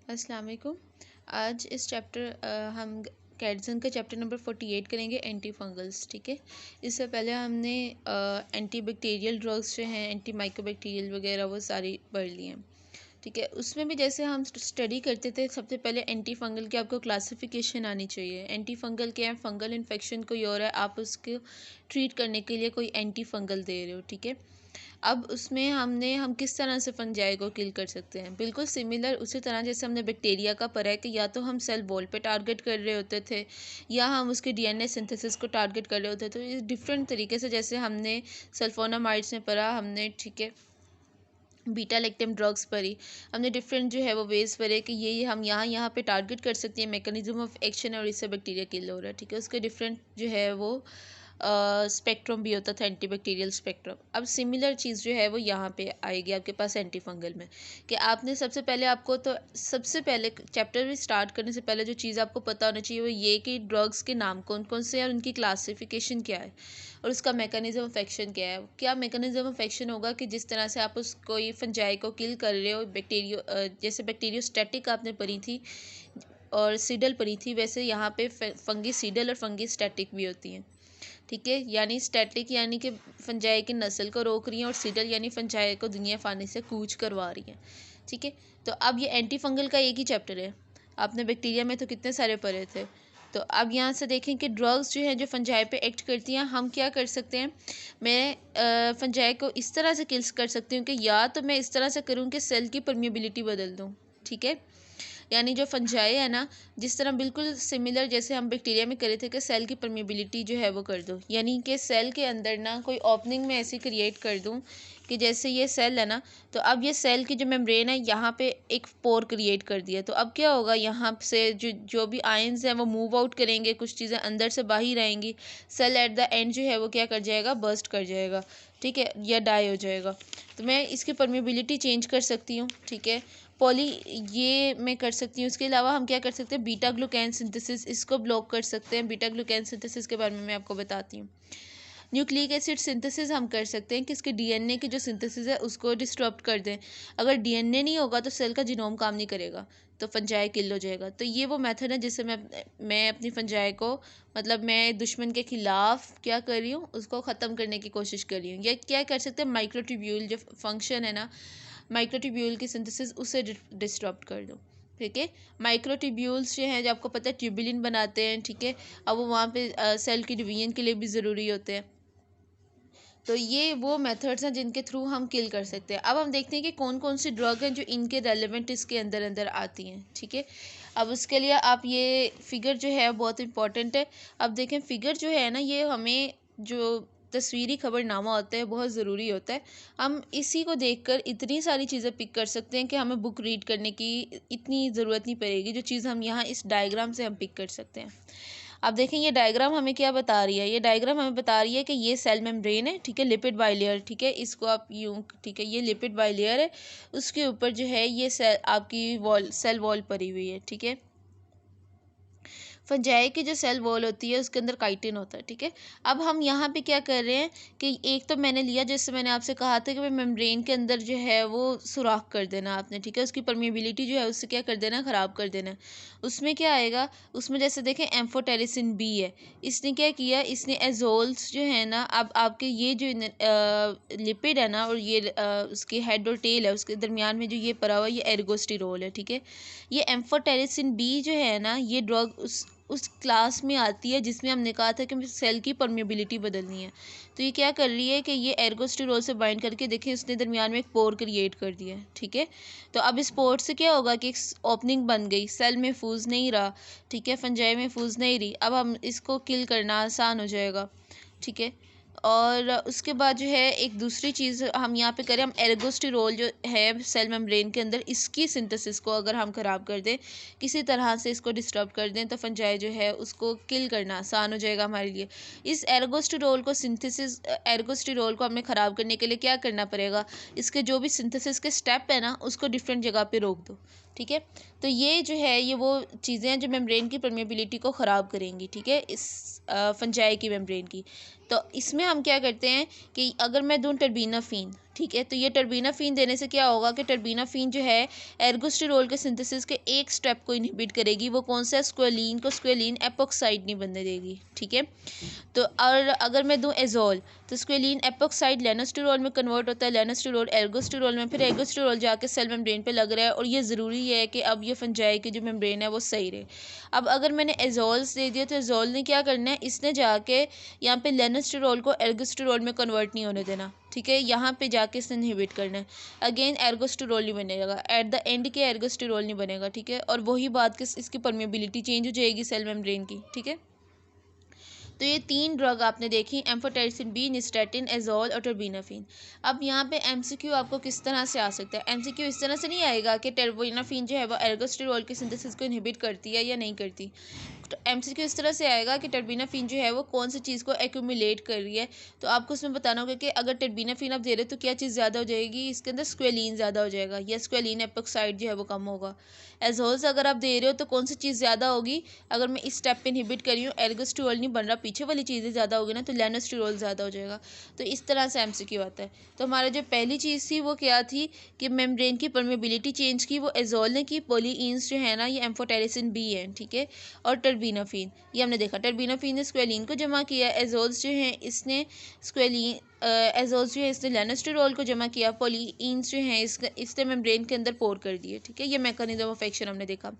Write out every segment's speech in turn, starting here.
अस्सलाम वालेकुम। आज इस हम कैटसन का चैप्टर नंबर 48 करेंगे, एंटी फंगल्स। ठीक है, इससे पहले हमने एंटी बैक्टीरियल ड्रग्स जो हैं, एंटी माइक्रोबैक्टीरियल वगैरह, वो सारी पढ़ ली हैं। ठीक है, उसमें भी जैसे हम स्टडी करते थे, सबसे पहले एंटी फंगल की आपको क्लासिफिकेशन आनी चाहिए। एंटी फंगल क्या है? फंगल इन्फेक्शन कोई और है, आप उसको ट्रीट करने के लिए कोई एंटी फंगल दे रहे हो। ठीक है, अब उसमें हम किस तरह से फंजाई को किल कर सकते हैं, बिल्कुल सिमिलर उसी तरह जैसे हमने बैक्टीरिया का पढ़ा है कि या तो हम सेल वॉल पे टारगेट कर रहे होते थे या हम उसके डीएनए सिंथेसिस को टारगेट कर रहे होते थे। तो ये डिफरेंट तरीके से, जैसे हमने सल्फोनामाइड्स में पढ़ा, हमने ठीक है बीटा लैक्टम ड्रग्स पढ़ी, हमने डिफरेंट जो है वो वेज पढ़े कि ये हम यहाँ पे टारगेट कर सकते हैं, मैकेनिज्म ऑफ एक्शन, और इससे बैक्टीरिया किल हो रहा है। ठीक है, उसके डिफरेंट जो है वो स्पेक्ट्रम भी होता था, एंटीबैक्टीरियल स्पेक्ट्रम। अब सिमिलर चीज़ जो है वो यहाँ पे आएगी आपके पास एंटी फंगल में, कि आपने सबसे पहले चैप्टर भी स्टार्ट करने से पहले जो चीज़ आपको पता होना चाहिए वो ये कि ड्रग्स के नाम कौन कौन से हैं और उनकी क्लासिफिकेशन क्या है और उसका मैकेनिज्म ऑफ एक्शन क्या है। क्या मैकेनिज्म ऑफ एक्शन होगा कि जिस तरह से आप उस कोई फंजाई को किल कर रहे हो, जैसे बैक्टीरियोस्टैटिक आपने पढ़ी थी और सीडल पढ़ी थी, वैसे यहाँ पे फंगी सीडल और फंगी स्टैटिक भी होती हैं। ठीक है, यानी स्टैटिक यानी कि फंजाई की नस्ल को रोक रही हैं और सीडल यानी फंजाई को दुनिया फानी से कूच करवा रही हैं। ठीक है, तो अब ये एंटी फंगल का एक ही चैप्टर है, आपने बैक्टीरिया में तो कितने सारे पढ़े थे। तो अब यहाँ से देखें कि ड्रग्स जो हैं जो फंजाई पे एक्ट करती हैं, हम क्या कर सकते हैं। मैं फंजाई को इस तरह से किल्स कर सकती हूँ कि या तो मैं इस तरह से करूँ कि सेल की परमिएबिलिटी बदल दूँ। ठीक है, यानी जो फंजाई है ना, जिस तरह बिल्कुल सिमिलर जैसे हम बैक्टीरिया में करे थे कि सेल की परमिएबिलिटी जो है वो कर दो, यानी कि सेल के अंदर ना कोई ओपनिंग में ऐसी क्रिएट कर दूं कि जैसे ये सेल है ना, तो अब ये सेल की जो मेम्ब्रेन है यहाँ पे एक पोर क्रिएट कर दिया, तो अब क्या होगा, यहाँ से जो भी आयंस हैं वो मूव आउट करेंगे, कुछ चीज़ें अंदर से बाहर आएंगी, सेल एट द एंड जो है वो क्या कर जाएगा, बर्स्ट कर जाएगा। ठीक है, या डाई हो जाएगा। तो मैं इसकी परमिएबिलिटी चेंज कर सकती हूँ। ठीक है, पॉली ये मैं कर सकती हूँ। इसके अलावा हम क्या कर सकते हैं, बीटा ग्लूकैन सिंथेसिस, इसको ब्लॉक कर सकते हैं। बीटा ग्लूकैन सिंथेसिस के बारे में मैं आपको बताती हूँ। न्यूक्लिक एसिड सिंथेसिस हम कर सकते हैं कि इसके डीएनए की जो सिंथेसिस है उसको डिस्टर्ब कर दें। अगर डीएनए नहीं होगा तो सेल का जीनोम काम नहीं करेगा, तो फंजाई किल हो जाएगा। तो ये वो मेथड है जिससे मैं अपनी फंजाई को, मतलब मैं दुश्मन के खिलाफ क्या कर रही हूँ, उसको ख़त्म करने की कोशिश कर रही हूँ। या क्या कर सकते हैं, माइक्रोट्यूब्यूल जो फंक्शन है ना, माइक्रोट्यूब्यूल की सिंथेसिस उसे डिस्टर्ब कर दो। ठीक है, माइक्रोट्यूब्यूल्स जो हैं, जो आपको पता है ट्यूबुलिन बनाते हैं। ठीक है, अब वो वहाँ पे सेल की डिवीजन के लिए भी ज़रूरी होते हैं। तो ये वो मेथड्स हैं जिनके थ्रू हम किल कर सकते हैं। अब हम देखते हैं कि कौन कौन सी ड्रग हैं जो इनके रेलेवेंट इसके अंदर अंदर आती हैं। ठीक है, अब उसके लिए आप ये फिगर जो है बहुत इंपॉर्टेंट है। अब देखें, फिगर जो है ना, ये हमें जो तस्वीरी खबरनामा होता है बहुत ज़रूरी होता है। हम इसी को देखकर इतनी सारी चीज़ें पिक कर सकते हैं कि हमें बुक रीड करने की इतनी ज़रूरत नहीं पड़ेगी। जो चीज़ हम यहाँ इस डायग्राम से हम पिक कर सकते हैं। अब देखें, ये डायग्राम हमें क्या बता रही है, ये डायग्राम हमें बता रही है कि ये सेल मेम्ब्रेन है। ठीक है, लिपिड बाइलेयर। ठीक है, इसको आप यूँ, ठीक है, ये लिपिड बाइलेयर है, उसके ऊपर जो है ये सेल आपकी सेल वॉल पड़ी हुई है। ठीक है, फंजाई की जो सेल वॉल होती है उसके अंदर काइटिन होता है। ठीक है, अब हम यहाँ पे क्या कर रहे हैं कि एक तो मैंने लिया, जैसे मैंने आपसे कहा था कि भाई मेम्ब्रेन के अंदर जो है वो सुराख कर देना आपने। ठीक है, उसकी परमिएबिलिटी जो है उससे क्या कर देना, ख़राब कर देना। उसमें क्या आएगा, उसमें जैसे देखें एम्फोटेरिसिन बी है, इसने क्या किया, इसने एजोल्स जो है ना, अब आपके ये जो लिपिड है ना और ये उसकी हेड और टेल है, उसके दरमियान में जो ये पड़ा हुआ, ये एर्गोस्टिरोल है। ठीक है, ये एम्फोटेरिसिन बी जो है ना, ये ड्रग उस क्लास में आती है जिसमें हमने कहा था कि सेल की परमिएबिलिटी बदलनी है। तो ये क्या कर रही है कि ये एर्गोस्टिरोल से बाइंड करके, देखें उसने दरमियान में एक पोर क्रिएट कर दिया है। ठीक है, तो अब इस पोर से क्या होगा कि एक ओपनिंग बन गई, सेल महफूज नहीं रहा। ठीक है, फंजाई महफूज नहीं रही, अब हम इसको किल करना आसान हो जाएगा। ठीक है, और उसके बाद जो है एक दूसरी चीज़ हम यहाँ पे करें, हम एर्गोस्टिरोल जो है सेल मेम्ब्रेन के अंदर, इसकी सिंथेसिस को अगर हम ख़राब कर दें, किसी तरह से इसको डिस्टर्ब कर दें, तो फंजाई जो है उसको किल करना आसान हो जाएगा हमारे लिए। इस एर्गोस्टिरोल को हमें ख़राब करने के लिए क्या करना पड़ेगा, इसके जो भी सिंथेसिस के स्टेप है ना, उसको डिफरेंट जगह पर रोक दो। ठीक है, तो ये जो है ये वो चीज़ें हैं जो मेम्ब्रेन की परमिएबिलिटी को ख़राब करेंगी। ठीक है, इस फंजाई की मेम्ब्रेन की। तो इसमें हम क्या करते हैं कि अगर मैं दूं टर्बीनाफिन, ठीक है। तो ये टर्बिनाफिन देने से क्या होगा कि टर्बिनाफिन जो है एर्गोस्टेरोल के सिंथेसिस के एक स्टेप को इनहिबिट करेगी। वो कौन सा है? स्क्वेलिन को स्क्वेलिन एपोक्साइड नहीं बनने देगी। ठीक है। तो और अगर मैं दूं एजोल, तो स्क्वेलिन एपोक्साइड लेनोस्टेरोल में कन्वर्ट होता है, लेनोस्टेरोल एर्गोस्टेरोल में, फिर एर्गोस्टेरोल जाके सेल मेम्ब्रेन पे लग रहा है, और ये ज़रूरी है कि अब ये फंजाई की जो मेम्ब्रेन है वो सही रहे। अब अगर मैंने एजोल्स दे दिया तो एजोल ने क्या करना है, इसने जाके यहाँ पे लेनोस्टेरोल को एर्गोस्टेरोल में कन्वर्ट नहीं होने देना। ठीक है। यहाँ पे जाके इसने इनहिबिट करना है। अगेन एर्गोस्टेरोल नहीं बनेगा, एट द एंड के एर्गोस्टेरोल नहीं बनेगा। ठीक है। और वही बात कि इसकी परमेबिलिटी चेंज हो जाएगी सेल मेम्ब्रेन की। ठीक है। तो ये 3 ड्रग आपने देखी, एम्फोटेरिसिन बी, निस्टेटिन, एजोल और टर्बिनाफिन। अब यहाँ पे एमसीक्यू आपको किस तरह से आ सकता है? एमसीक्यू इस तरह से नहीं आएगा कि टर्बिनाफिन जो है वो एर्गोस्टेरोल के सिंथेसिस को इनहिबिट करती है या नहीं करती। तो एमसीक्यू इस तरह से आएगा कि टर्बिनाफिन जो है वो कौन सी चीज़ को एक्यूमुलेट कर रही है। तो आपको उसमें बताना होगा कि अगर टर्बिनाफिन आप दे रहे हो तो क्या चीज़ ज़्यादा हो जाएगी, इसके अंदर स्क्वेलिन ज़्यादा हो जाएगा, या स्क्वेलिन एपोक्साइड जो है वो कम होगा। एजोल्स अगर आप दे रहे हो तो कौन सी चीज़ ज़्यादा होगी? अगर मैं इस स्टेप पे इनहिबिट कर रही हूँ, एर्गोस्टेरोल नहीं बन रहा, पीछे वाली चीज़ें ज़्यादा होगी ना, तो लेनोस्टेरोल ज़्यादा हो जाएगा। तो इस तरह से एमसीक्यू आता है। तो हमारा जो पहली चीज़ थी वो क्या थी कि मेम्ब्रेन की परमेबिलिटी चेंज की, वो एजोल ने की। पॉलीइंस जो है ना ये एम्फोटेरिसिन बी है। ठीक है। और टर्बिनाफिन ये हमने देखा, टर्बिनाफिन ने स्क्वेलिन को जमा किया, एजोल्स जो हैं इसने स्क्वेलिन एजोल्स जो है इसने लेनोस्टेरोल को जमा किया, पॉलीइंस जो हैं इसने मेम्ब्रेन के अंदर पोर कर दिए। ठीक है। ये मैकेनिज्म ऑफ एक्शन हमने देखा।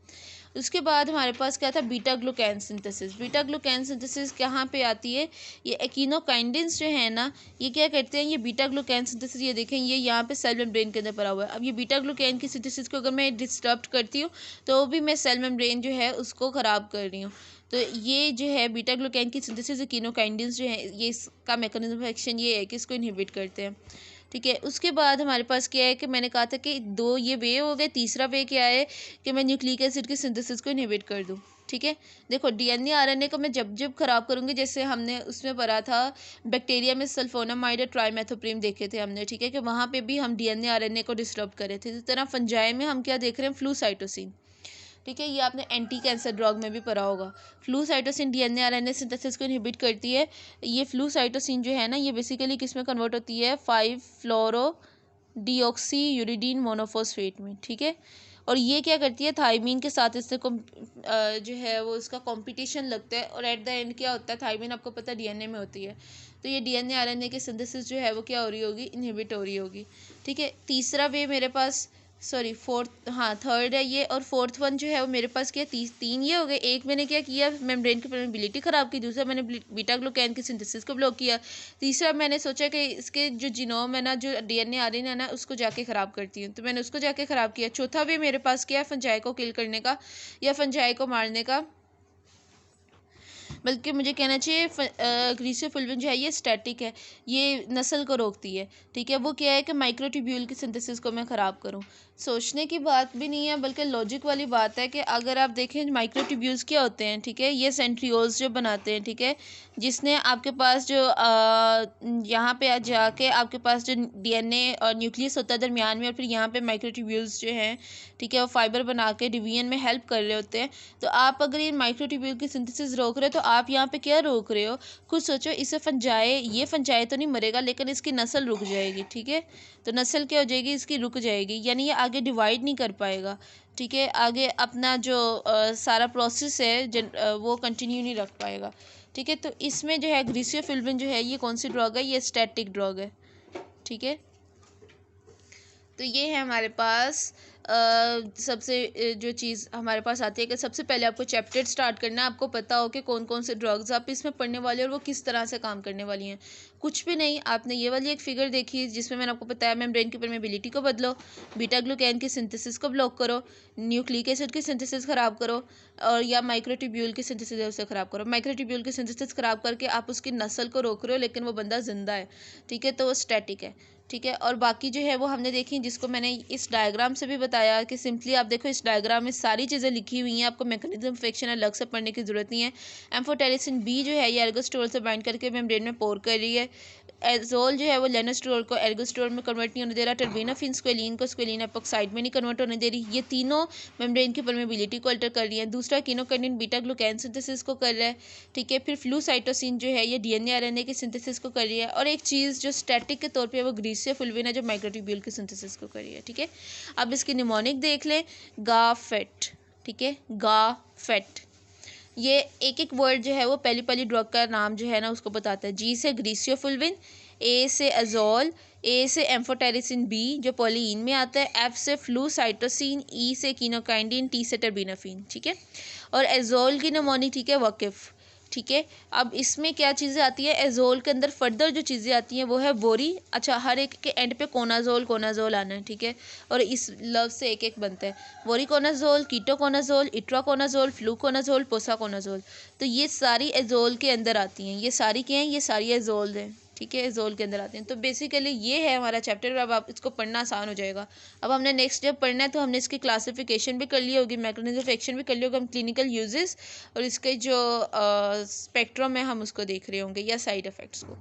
उसके बाद हमारे पास क्या था? Beta glucan synthesis. Beta glucan synthesis कहाँ पे आती है? ये एक्इनोकाइंडिन्स जो है ना, ये क्या करते हैं, ये बीटा ग्लूकैन सिंथेसिस, ये देखें ये यहाँ पे सेल मेम्ब्रेन के अंदर पड़ा हुआ है। अब ये बीटा ग्लूकैन की सिंथेसिस को अगर मैं डिस्टर्ब करती हूँ तो भी मैं सेल मेम्ब्रेन जो है उसको ख़राब कर रही हूँ। तो ये जो है बीटा ग्लूकैन की सिंथेसिस एक्इनोकाइंडिन्स जो है, ये इसका मैकेनिज्म ऑफ एक्शन ये है कि इसको इनहिबिट करते हैं। ठीक है। उसके बाद हमारे पास क्या है कि मैंने कहा था कि 2 ये वे हो गए, तीसरा वे क्या है कि मैं न्यूक्लिक एसिड की सिंथेसिस को इनहिबिट कर दूँ। ठीक है। देखो डीएनए आरएनए को मैं जब जब ख़राब करूँगी, जैसे हमने उसमें पढ़ा था बैक्टीरिया में सल्फोनामाइड और ट्राइमेथोप्रीम देखे थे हमने। ठीक है। कि वहाँ पे भी हम डीएनए आरएनए को डिस्टर्ब करे थे। इस तरह फंजाई में हम क्या देख रहे हैं? फ्लूसाइटोसिन। ठीक है। ये आपने एंटी कैंसर ड्रग में भी पढ़ा होगा। फ्लूसाइटोसिन डीएनए आरएनए सिंथेसिस को इनहिबिट करती है। ये फ्लूसाइटोसिन जो है ना, ये बेसिकली किस में कन्वर्ट होती है? 5-फ्लोरो-डीऑक्सी यूरिडीन मोनोफॉस्फेट में। ठीक है। और ये क्या करती है? थायमीन के साथ इससे जो है वो इसका कॉम्पिटिशन लगता है, और एट द एंड क्या होता है? थायमीन आपको पता है डीएनए में होती है। तो ये डीएनए आरएनए की सिंथेसिस जो है वो क्या हो रही होगी? इनहिबिट हो रही होगी। ठीक है। तीसरा वे मेरे पास, सॉरी फोर्थ, हाँ थर्ड है ये, और फोर्थ वन जो है वो मेरे पास क्या? 3 ये हो गए। एक मैंने क्या किया? मेम्ब्रेन की परमेबिलिटी ख़राब की। दूसरा मैंने बीटा ग्लूकैन की सिंथेसिस को ब्लॉक किया। तीसरा मैंने सोचा कि इसके जो जीनोम है ना, जो डीएनए आरएनए है ना, उसको जाके ख़राब करती हूँ, तो मैंने उसको जाके ख़राब किया। चौथा भी मेरे पास क्या है? फंजाई को किल करने का या फंजाई को मारने का, बल्कि मुझे कहना चाहिए ग्रीसियोफुल्विन जो है ये स्टैटिक है, ये नस्ल को रोकती है। ठीक है। वो क्या है कि माइक्रोट्यूब्यूल की सिंथेसिस को मैं ख़राब करूँ। सोचने की बात भी नहीं है, बल्कि लॉजिक वाली बात है कि अगर आप देखें माइक्रोट्यूब्यूल्स क्या होते हैं। ठीक है। ये सेंट्रियोल्स जो बनाते हैं। ठीक है। जिसने आपके पास जो यहाँ पे जाके आपके पास जो डीएनए और न्यूक्लियस होता है दरमियान में, और फिर यहाँ पे माइक्रोट्यूब्यूल्स जो हैं, ठीक है, वो फाइबर बना के डिवीजन में हेल्प कर रहे होते हैं। तो आप अगर ये माइक्रोट्यूब्यूल की सिंथेसिस रोक रहे हो, तो आप यहाँ पे क्या रोक रहे हो? खुद सोचो। इसे फंजाए, ये फंजाए तो नहीं मरेगा, लेकिन इसकी नस्ल रुक जाएगी। ठीक है। तो नस्ल क्या हो जाएगी? इसकी रुक जाएगी, यानी ये आगे डिवाइड नहीं कर पाएगा। ठीक है। आगे अपना जो सारा प्रोसेस है वो कंटिन्यू नहीं रख पाएगा। ठीक है। तो इसमें जो है ग्रीसियोफिल्विन जो है ये कौन सी ड्रग है? ये स्टैटिक ड्रग है। ठीक है। तो ये है हमारे पास सबसे जो चीज़ हमारे पास आती है कि सबसे पहले आपको चैप्टर स्टार्ट करना है, आपको पता हो कि कौन कौन से ड्रग्स आप इसमें पढ़ने वाले हैं और वो किस तरह से काम करने वाली हैं। कुछ भी नहीं, आपने ये वाली एक फिगर देखी जिसमें मैंने आपको बताया मेम्ब्रेन की परमेबिलिटी को बदलो, बीटा ग्लूकैन की सिंथेसिस को ब्लॉक करो, न्यूक्लिक एसिड की सिंथेसिस ख़राब करो, और या माइक्रोट्यूब्यूल की सिंथेसिस है उसे ख़राब करो। माइक्रोट्यूब्यूल की सिंथेसिस ख़राब करके आप उसकी नस्ल को रोक रहे हो, लेकिन वो बंदा जिंदा है। ठीक है। तो वो स्टैटिक है। ठीक है। और बाकी जो है वो हमने देखी, जिसको मैंने इस डायग्राम से भी बताया कि सिंपली आप देखो इस डायग्राम में सारी चीज़ें लिखी हुई हैं, आपको मैकेनिज्म ऑफ एक्शन अलग से पढ़ने की ज़रूरत नहीं है। एम्फोटेरिसिन बी जो है ये एर्गोस्टेरोल से बाइंड करके मेम्ब्रेन में पोर कर रही है। एजोल जो है वो लेनोस्टेरोल को एर्गोस्टेरोल में कन्वर्ट नहीं होने दे रहा, टर्बेनाफिन स्क्वेलिन को स्क्वेलिन एपोक्साइड में नहीं कन्वर्ट होने दे रही। ये तीनों मेम्ब्रेन की परमेबिलिटी को अल्टर कर रही है। दूसरा कीनोकाइनिन बीटा ग्लूकैन सिंथेसिस को कर रहा है, ठीक है। फिर फ्लूसाइटोसिन जो है ये डीएनए आरएनए की सिंथेसिस को कर रही है। और एक चीज़ जो स्टैटिक के तौर पे वो ग्रीसिया फुल्विन है जो माइक्रोट्यूब्यूल की सिंथेसिस को कर रही है, ठीक है। अब इसकी निमोनिक देख लें, गाफेट, ठीक है, गाफेट। ये एक एक वर्ड जो है वो पहली पहली ड्रग का नाम जो है ना उसको बताता है। जी से ग्रीसियोफुल्विन, ए से अजोल, ए से एम्फोटेरिसिन बी जो पॉलीन में आता है, एफ से फ्लूसाइटोसिन, ई से कीनोकाइंडिन, टी से टर्बिनाफिन, ठीक है। और एजोल की निमोनिक, ठीक है, वकिफ, ठीक है। अब इसमें क्या चीज़ें आती है, एजोल के अंदर फर्दर जो चीज़ें आती हैं वो है बोरी। अच्छा, हर एक के एंड पे कोनाजोल कोनाजोल आना है, ठीक है। और इस लव से एक एक बनता है, voriconazole, ketoconazole, itraconazole, fluconazole, posaconazole. तो ये सारी एजोल के अंदर आती हैं। ये सारी क्या हैं, ये सारी एजोल हैं, ठीक है, एजोल के अंदर आते हैं। तो बेसिकली ये है हमारा चैप्टर। अब आप इसको पढ़ना आसान हो जाएगा। अब हमने नेक्स्ट जब पढ़ना है तो हमने इसकी क्लासिफिकेशन भी कर ली होगी, मैकेनिज्म ऑफ एक्शन भी कर लिया होगा, हम क्लिनिकल यूजेस और इसके जो स्पेक्ट्रम है हम उसको देख रहे होंगे या साइड इफ़ेक्ट्स को।